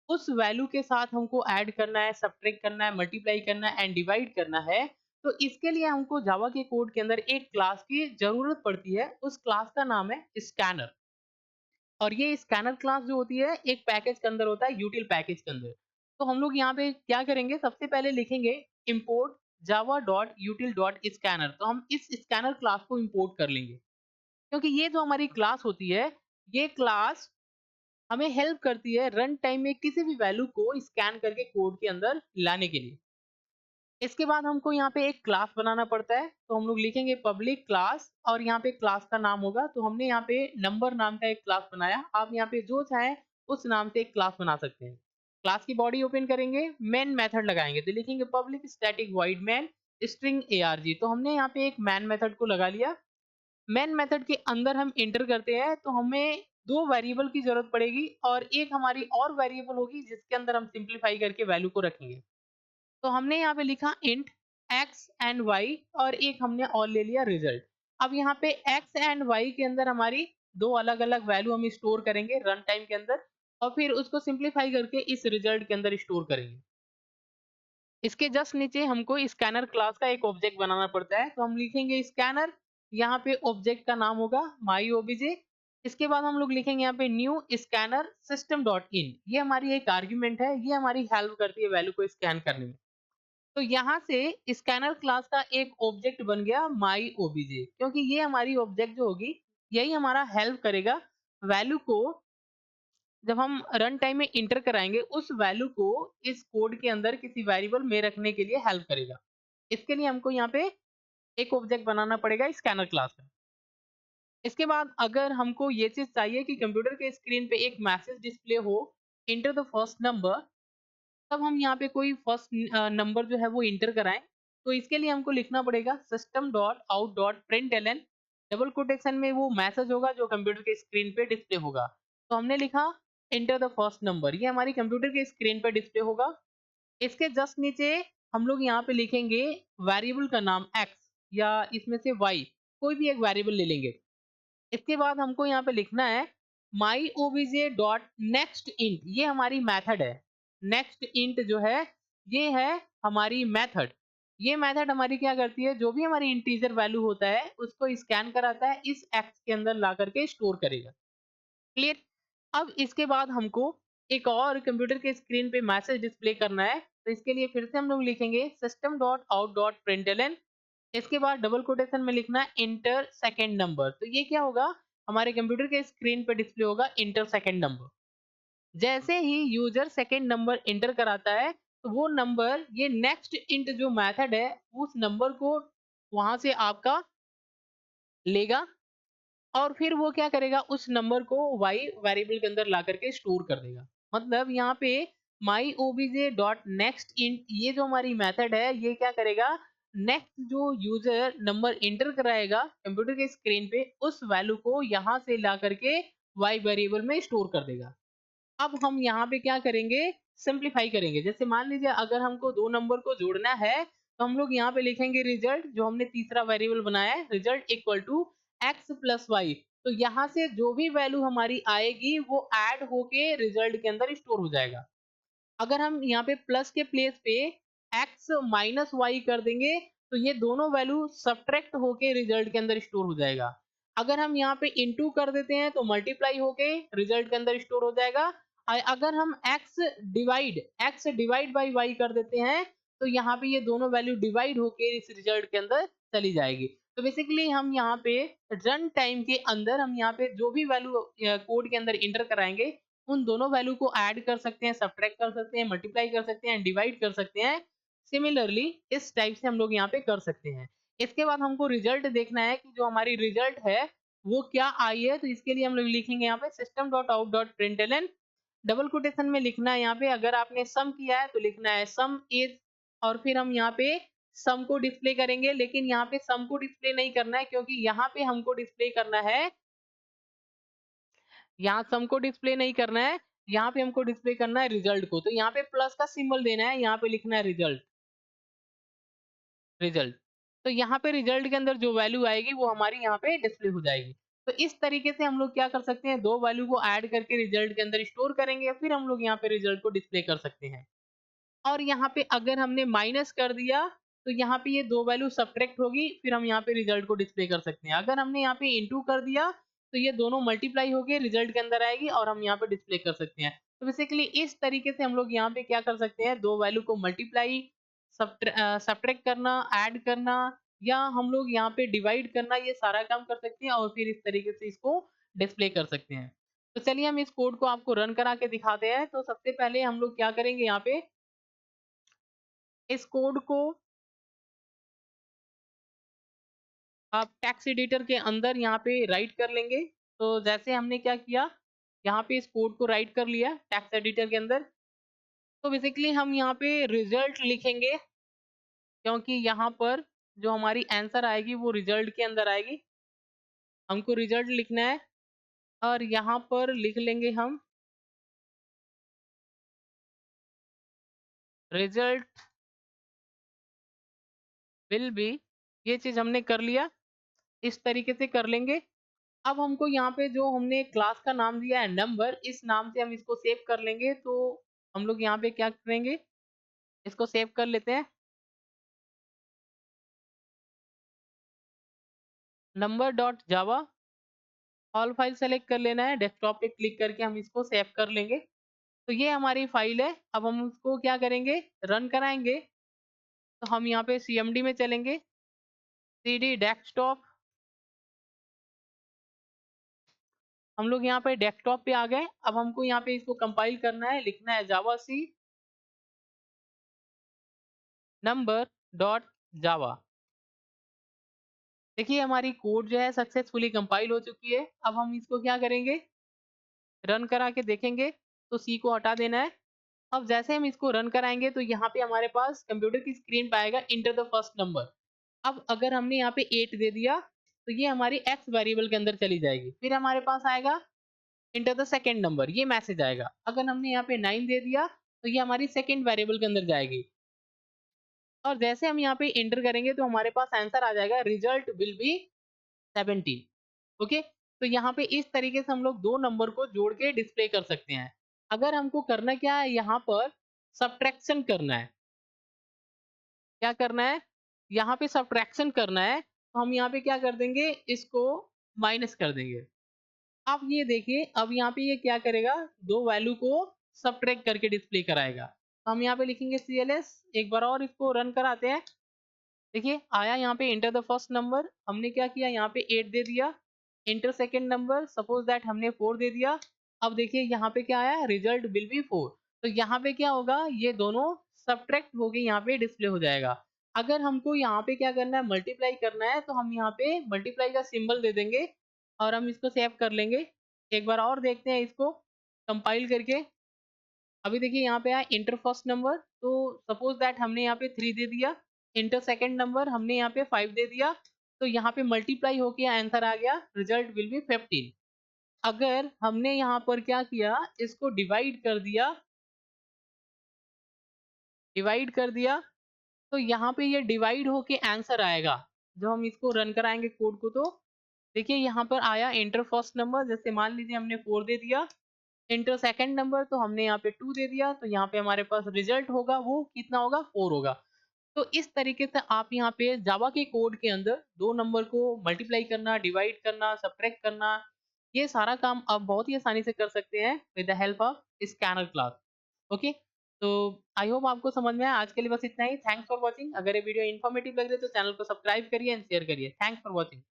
उस वैल्यू के साथ हमको ऐड करना है, सब्ट्रैक्ट करना है, मल्टीप्लाई करना है एंड डिवाइड करना है, तो इसके लिए हमको जावा के कोड के अंदर एक क्लास की ज़रूरत पड़ती है। उस क्लास का नाम है स्कैनर। और ये स्कैनर क्लास जो होती है एक पैकेज के अंदर होता है, यूटिल पैकेज के अंदर। तो हम लोग यहाँ पे क्या करेंगे, सबसे पहले लिखेंगे import java.util.scanner। तो हम इस स्कैनर क्लास को इंपोर्ट कर लेंगे, क्योंकि ये जो हमारी क्लास होती है, ये क्लास हमें हेल्प करती है रन टाइम में किसी भी वैल्यू को स्कैन करके कोड के अंदर लाने के लिए। इसके बाद हमको यहाँ पे एक क्लास बनाना पड़ता है, तो हम लोग लिखेंगे पब्लिक क्लास और यहाँ पे क्लास का नाम होगा, तो हमने यहाँ पे नंबर नाम का एक क्लास बनाया। आप यहाँ पे जो चाहें उस नाम से एक क्लास बना सकते हैं। क्लास की बॉडी ओपन करेंगे, मेन मेथड लगाएंगे, तो लिखेंगे public static void main string arg। तो हमने यहाँ पे एक मैन मेथड को लगा लिया। मैन मेथड के अंदर हम इंटर करते हैं, तो हमें दो वेरिएबल की जरूरत पड़ेगी और एक हमारी और वेरिएबल होगी जिसके अंदर हम सिंप्लीफाई करके वैल्यू को रखेंगे। तो हमने यहाँ पे लिखा इंट एक्स एंड वाई और एक हमने और ले लिया रिजल्ट। अब यहाँ पे एक्स एंड वाई के अंदर हमारी दो अलग अलग वैल्यू हम स्टोर करेंगे रन टाइम के अंदर, और फिर उसको सिंप्लीफाई करके इस रिजल्ट के अंदर स्टोर करेंगे। इसके जस्ट नीचे हमको स्कैनर क्लास का एक ऑब्जेक्ट बनाना पड़ता है, तो हम लिखेंगे स्कैनर, यहाँ पे ऑब्जेक्ट का नाम होगा माई ओबीजे। इसके बाद हम लोग लिखेंगे यहाँ पे new scanner system dot in. ये हमारी एक आर्ग्यूमेंट है, ये हमारी हेल्प करती है वैल्यू को स्कैन करने में। तो यहाँ से स्कैनर क्लास का एक ऑब्जेक्ट बन गया माई ओबीजे, क्योंकि ये हमारी ऑब्जेक्ट जो होगी यही हमारा हेल्प करेगा वैल्यू को, जब हम रन टाइम में इंटर कराएंगे उस वैल्यू को इस कोड के अंदर किसी वेरिएबल में रखने के लिए हेल्प करेगा। इसके लिए हमको यहाँ पे एक ऑब्जेक्ट बनाना पड़ेगा स्कैनर क्लास का। इसके बाद अगर हमको ये चीज चाहिए कि कंप्यूटर के स्क्रीन पे एक मैसेज डिस्प्ले हो, इंटर द फर्स्ट नंबर, तब हम यहाँ पे कोई फर्स्ट नंबर जो है वो इंटर कराएं। तो इसके लिए हमको लिखना पड़ेगा system dot out dot println, double quotation में वो मैसेज होगा जो कंप्यूटर के स्क्रीन पे डिस्प्ले होगा। तो हमने लिखा इंटर द फर्स्ट नंबर, ये हमारी कंप्यूटर के स्क्रीन पे डिस्प्ले होगा। इसके जस्ट नीचे हम लोग यहाँ पे लिखेंगे वेरिएबल का नाम एक्स या इसमें से वाई, कोई भी एक वेरिएबल ले लेंगे। इसके बाद हमको यहाँ पे लिखना है माई ओबीजे डॉट नेक्स्ट इंट, ये हमारी मेथड है। नेक्स्ट इंट जो है ये है हमारी मेथड। ये मेथड हमारी क्या करती है, जो भी हमारी इंटीजर वैल्यू होता है उसको स्कैन कराता है, इस एक्स के अंदर ला करके स्टोर करेगा। क्लियर। अब इसके बाद हमको एक और कंप्यूटर के स्क्रीन पे मैसेज डिस्प्ले करना है, तो इसके लिए फिर से हम लोग लिखेंगे system dot out dot println. इसके बाद डबल कोटेशन में लिखना है इंटर सेकंड नंबर। तो ये क्या होगा, हमारे कंप्यूटर के स्क्रीन पे डिस्प्ले होगा इंटर सेकंड नंबर। जैसे ही यूजर सेकंड नंबर इंटर कराता है, तो वो नंबर ये नेक्स्ट इंट जो मेथड है उस नंबर को वहां से आपका लेगा और फिर वो क्या करेगा, उस नंबर को y वेरिएबल के अंदर ला करके स्टोर कर देगा। मतलब यहाँ पे my obj dot next int, ये जो हमारी मेथड है ये क्या करेगा, नेक्स्ट जो यूजर नंबर इंटर कराएगा कंप्यूटर के स्क्रीन पे उस वैल्यू को यहाँ से ला करके y वेरिएबल में स्टोर कर देगा। अब हम यहाँ पे क्या करेंगे, सिंप्लीफाई करेंगे। जैसे मान लीजिए अगर हमको दो नंबर को जोड़ना है, तो हम लोग यहाँ पे लिखेंगे रिजल्ट, जो हमने तीसरा वेरिएबल बनाया है, result equal to X plus Y. तो यहाँ से जो भी वैल्यू हमारी आएगी वो ऐड होके रिजल्ट के अंदर स्टोर हो जाएगा। अगर हम यहाँ पे प्लस के प्लेस पे एक्स माइनस वाई कर देंगे, तो ये दोनों वैल्यू सब्ट्रैक्ट होके रिजल्ट के अंदर स्टोर हो जाएगा। अगर हम यहाँ पे इनटू कर देते हैं तो मल्टीप्लाई होके रिजल्ट के अंदर स्टोर हो जाएगा। अगर हम एक्स डिवाइड बाई वाई कर देते हैं, तो यहाँ पे ये दोनों वैल्यू डिवाइड होके इस रिजल्ट के अंदर चली जाएगी। तो बेसिकली हम यहाँ पे रन टाइम के अंदर हम यहाँ पे जो भी वैल्यू कोड के अंदर इंटर कराएंगे उन दोनों वैल्यू को ऐड कर सकते हैं, सब्ट्रैक्ट कर सकते हैं, मल्टीप्लाई कर सकते हैं, डिवाइड कर सकते हैं। सिमिलरली इस टाइप से हम लोग यहाँ पे कर सकते हैं। इसके बाद हमको रिजल्ट देखना है कि जो हमारी रिजल्ट है वो क्या आई है, तो इसके लिए हम लोग लिखेंगे यहाँ पे system dot out dot println, double quotation में लिखना है यहाँ पे अगर आपने सम किया है तो लिखना है सम इज, और फिर हम यहाँ पे सम को डिस्प्ले करेंगे। लेकिन यहाँ पे सम को डिस्प्ले नहीं करना है, क्योंकि यहाँ पे हमको डिस्प्ले करना है, यहाँ सम को डिस्प्ले नहीं करना है, यहाँ पे हमको डिस्प्ले करना है रिजल्ट को। तो यहाँ पे प्लस का सिंबल देना है, यहाँ पे लिखना है रिजल्ट, रिजल्ट। तो यहाँ पे रिजल्ट के अंदर जो वैल्यू आएगी वो हमारी यहाँ पे डिस्प्ले हो जाएगी। तो इस तरीके से हम लोग क्या कर सकते हैं, 2 वैल्यू को ऐड करके रिजल्ट के अंदर स्टोर करेंगे, फिर हम लोग यहाँ पे रिजल्ट को डिस्प्ले कर सकते हैं। और यहाँ पे अगर हमने माइनस कर दिया, तो यहाँ पे ये 2 वैल्यू सब्ट्रैक्ट होगी, फिर हम यहाँ पे रिजल्ट को डिस्प्ले कर सकते हैं। अगर हमने यहाँ पे इंटू कर दिया, तो ये दोनों मल्टीप्लाई होके रिजल्ट के अंदर आएगी और हम यहाँ पे डिस्प्ले कर सकते हैं। तो बेसिकली इस तरीके से हम लोग यहाँ पे क्या कर सकते हैं, 2 वैल्यू को मल्टीप्लाई, सब्ट्रैक्ट करना, ऐड करना, या हम लोग यहाँ पे डिवाइड करना, ये सारा काम कर सकते हैं और फिर इस तरीके से इसको डिस्प्ले कर सकते हैं। तो चलिए हम इस कोड को आपको रन करा के दिखाते हैं। तो सबसे पहले हम लोग क्या करेंगे, यहाँ पे इस कोड को आप टेक्स्ट एडिटर के अंदर यहाँ पे राइट कर लेंगे। तो जैसे हमने क्या किया, यहाँ पे इस कोड को राइट कर लिया टेक्स्ट एडिटर के अंदर। तो बेसिकली हम यहाँ पे रिजल्ट लिखेंगे, क्योंकि यहाँ पर जो हमारी आंसर आएगी वो रिजल्ट के अंदर आएगी। हमको रिजल्ट लिखना है और यहाँ पर लिख लेंगे हम रिजल्ट विल बी। ये चीज़ हमने कर लिया, इस तरीके से कर लेंगे। अब हमको यहाँ पे जो हमने क्लास का नाम दिया है नंबर, इस नाम से हम इसको सेव कर लेंगे। तो हम लोग यहाँ पे क्या करेंगे, इसको सेव कर लेते हैं। नंबर डॉट जावा, ऑल फाइल सेलेक्ट कर लेना है, डेस्कटॉप पे क्लिक करके हम इसको सेव कर लेंगे। तो ये हमारी फाइल है। अब हम उसको क्या करेंगे, रन कराएंगे। तो हम यहाँ पे सीएमडी में चलेंगे, सीडी डेस्कटॉप। हम लोग यहाँ पे डेस्कटॉप पे आ गए। अब हमको यहाँ पे इसको कंपाइल करना है, लिखना है जावा सी नंबर डॉट जावा। देखिए हमारी कोड जो है सक्सेसफुली कंपाइल हो चुकी है। अब हम इसको क्या करेंगे, रन करा के देखेंगे। तो सी को हटा देना है। अब जैसे हम इसको रन कराएंगे तो यहाँ पे हमारे पास कंप्यूटर की स्क्रीन पे आएगा इंटर द फर्स्ट नंबर। अब अगर हमने यहाँ पे 8 दे दिया, तो ये हमारी एक्स वेरिएबल के अंदर चली जाएगी। फिर हमारे पास आएगा इंटर द सेकंड नंबर, ये मैसेज आएगा। अगर हमने यहाँ पे 9 दे दिया, तो ये हमारी सेकंड वेरिएबल के अंदर जाएगी। और जैसे हम यहाँ पे एंटर करेंगे तो हमारे पास आंसर आ जाएगा, रिजल्ट विल बी 17। ओके, तो यहाँ पे इस तरीके से हम लोग 2 नंबर को जोड़ के डिस्प्ले कर सकते हैं। अगर हमको करना क्या है, यहाँ पर सब्ट्रैक्शन करना है। क्या करना है, यहाँ पे सब्ट्रैक्शन करना है। तो हम यहाँ पे क्या कर देंगे, इसको माइनस कर देंगे। आप ये देखिए, अब यहाँ पे ये क्या करेगा, 2 वैल्यू को सब्ट्रैक्ट करके डिस्प्ले कराएगा। तो हम यहाँ पे लिखेंगे CLS, एक बार और इसको रन कराते हैं। देखिए आया यहाँ पे इंटर द फर्स्ट नंबर, हमने क्या किया, यहाँ पे 8 दे दिया। Inter second number, suppose that हमने 4 दे दिया। अब देखिए यहाँ पे क्या आया, रिजल्ट विल बी 4। तो यहाँ पे क्या होगा, ये दोनों सब्ट्रैक्ट होके यहाँ पे डिस्प्ले हो जाएगा। अगर हमको यहाँ पे क्या करना है, मल्टीप्लाई करना है, तो हम यहाँ पे मल्टीप्लाई का सिंबल दे देंगे और हम इसको सेव कर लेंगे। एक बार और देखते हैं इसको कंपाइल करके। अभी देखिए यहाँ पे आया इंटर फर्स्ट नंबर, तो सपोज दैट हमने यहाँ पे 3 दे दिया। इंटर सेकंड नंबर, हमने यहाँ पे 5 दे दिया। तो यहाँ पे मल्टीप्लाई होके आंसर आ गया, रिजल्ट विल बी 15। अगर हमने यहाँ पर क्या किया, इसको डिवाइड कर दिया, तो यहाँ पे ये डिवाइड होके आंसर आएगा। जब हम इसको रन कराएंगे कोड को, तो देखिए यहाँ पर आया इंटर फर्स्ट नंबर, जैसे मान लीजिए हमने 4 दे दिया। इंटर सेकंड नंबर, तो हमने यहाँ पे 2 दे दिया। तो यहाँ पे हमारे पास रिजल्ट होगा, वो कितना होगा, 4 होगा। तो इस तरीके से आप यहाँ पे जावा के कोड के अंदर 2 नंबर को मल्टीप्लाई करना, डिवाइड करना, सब्ट्रैक्ट करना, ये सारा काम आप बहुत ही आसानी से कर सकते हैं with the help of scanner class. Okay, तो आई होप आपको समझ में आया। आज के लिए बस इतना ही। Thanks for watching. अगर ये वीडियो इन्फॉर्मेटिव लग रही है तो चैनल को सब्सक्राइब करिए एंड शेयर करिए। Thanks for watching.